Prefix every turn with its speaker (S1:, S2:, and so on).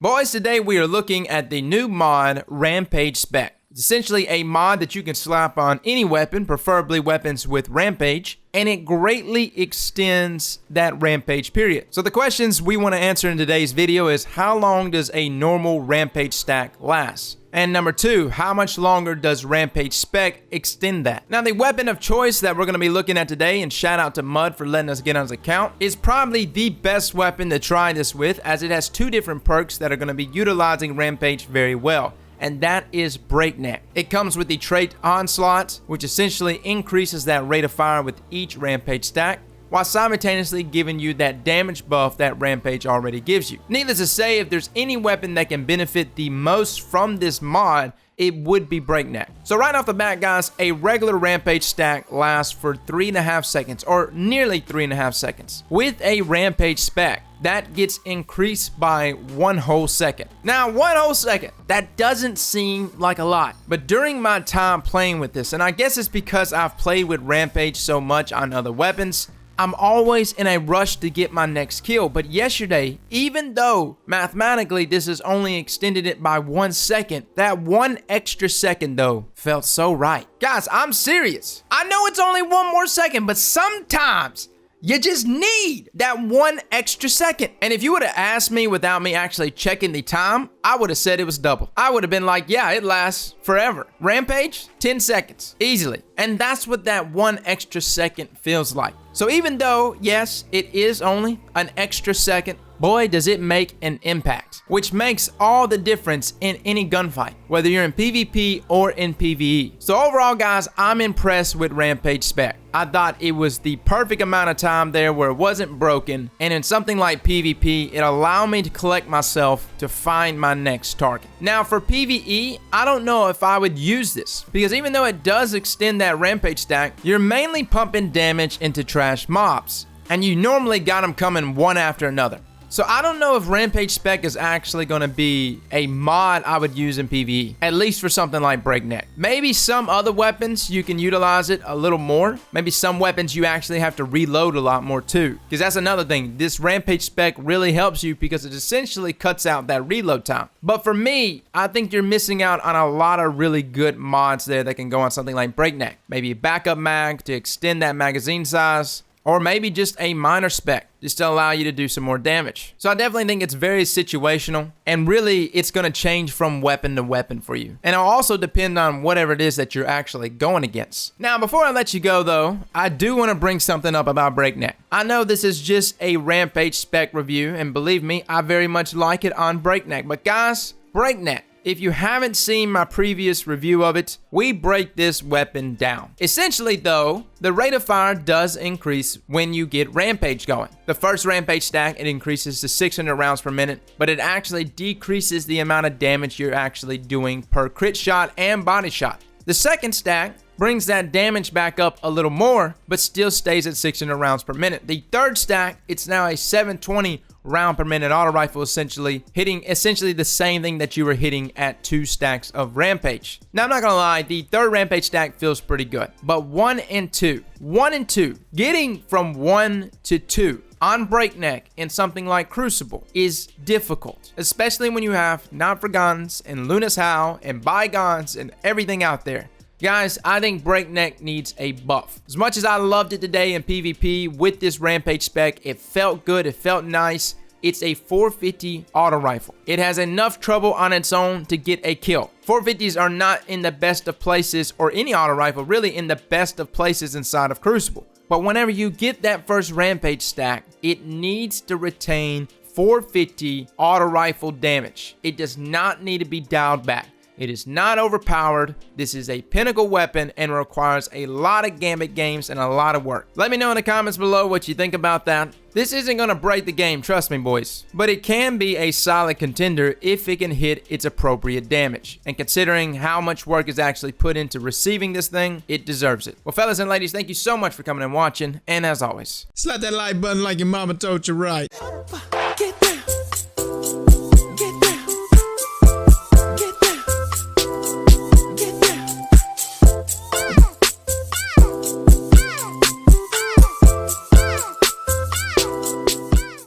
S1: Boys, today we are looking at the new mod, Rampage Spec. It's essentially a mod that you can slap on any weapon, preferably weapons with Rampage, and it greatly extends that Rampage period. So the questions we want to answer in today's video is, how long does a normal Rampage stack last? And number two, how much longer does Rampage Spec extend that? Now, the weapon of choice that we're going to be looking at today, and shout out to Mud for letting us get on his account, is probably the best weapon to try this with, as it has two different perks that are going to be utilizing Rampage very well. And that is Breakneck. It comes with the trait Onslaught, which essentially increases that rate of fire with each Rampage stack, while simultaneously giving you that damage buff that Rampage already gives you. Needless to say, if there's any weapon that can benefit the most from this mod, it would be Breakneck. So right off the bat, guys, a regular Rampage stack lasts for 3.5 seconds, or nearly 3.5 seconds. With a Rampage Spec, that gets increased by 1 whole second. Now, 1 whole second, that doesn't seem like a lot, but during my time playing with this, and I guess it's because I've played with Rampage so much on other weapons, I'm always in a rush to get my next kill. But yesterday, even though mathematically this has only extended it by 1 second, that 1 extra second though felt so right. Guys, I'm serious. I know it's only 1 more second, but sometimes you just need that 1 extra second. And if you would have asked me without me actually checking the time, I would have said it was double. I would have been like, yeah, it lasts forever. Rampage, 10 seconds, easily. And that's what that 1 extra second feels like. So even though, yes, it is only an extra second, boy, does it make an impact, which makes all the difference in any gunfight, whether you're in PvP or in PvE. So overall, guys, I'm impressed with Rampage Spec. I thought it was the perfect amount of time there where it wasn't broken, and in something like PvP, it allowed me to collect myself to find my next target. Now for PvE, I don't know if I would use this, because even though it does extend that Rampage stack, you're mainly pumping damage into trash mobs, and you normally got them coming one after another. So I don't know if Rampage Spec is actually going to be a mod I would use in PvE, at least for something like Breakneck. Maybe some other weapons you can utilize it a little more. Maybe some weapons you actually have to reload a lot more too, because that's another thing. This Rampage Spec really helps you because it essentially cuts out that reload time. But for me, I think you're missing out on a lot of really good mods there that can go on something like Breakneck. Maybe a backup mag to extend that magazine size, or maybe just a minor spec just to allow you to do some more damage. So I definitely think it's very situational, and really it's going to change from weapon to weapon for you. And it'll also depend on whatever it is that you're actually going against. Now, before I let you go though, I do want to bring something up about Breakneck. I know this is just a Rampage Spec review, and believe me, I very much like it on Breakneck. But guys, Breakneck, if you haven't seen my previous review of it, we break this weapon down. Essentially though, the rate of fire does increase when you get Rampage going. The first Rampage stack, it increases to 600 rounds per minute, but it actually decreases the amount of damage you're actually doing per crit shot and body shot. The second stack brings that damage back up a little more, but still stays at 600 rounds per minute. The third stack, it's now a 720 round per minute auto rifle, essentially hitting the same thing that you were hitting at 2 stacks of Rampage. Now, I'm not gonna lie, the third Rampage stack feels pretty good, but 1 and 2, getting from 1 to 2 on Breakneck in something like Crucible is difficult, especially when you have Not For Guns and Luna's Howl and Bygones and everything out there. Guys, I think Breakneck needs a buff. As much as I loved it today in PvP with this Rampage Spec, it felt good, it felt nice. It's a 450 auto rifle. It has enough trouble on its own to get a kill. 450s are not in the best of places, or any auto rifle really in the best of places inside of Crucible. But whenever you get that first Rampage stack, it needs to retain 450 auto rifle damage. It does not need to be dialed back. It is not overpowered. This is a pinnacle weapon and requires a lot of gambit games and a lot of work. Let me know in the comments below what you think about that. This isn't going to break the game, trust me boys, but it can be a solid contender if it can hit its appropriate damage. And considering how much work is actually put into receiving this thing, it deserves it. Well, fellas and ladies, thank you so much for coming and watching, and as always,
S2: slap that like button like your mama told you right.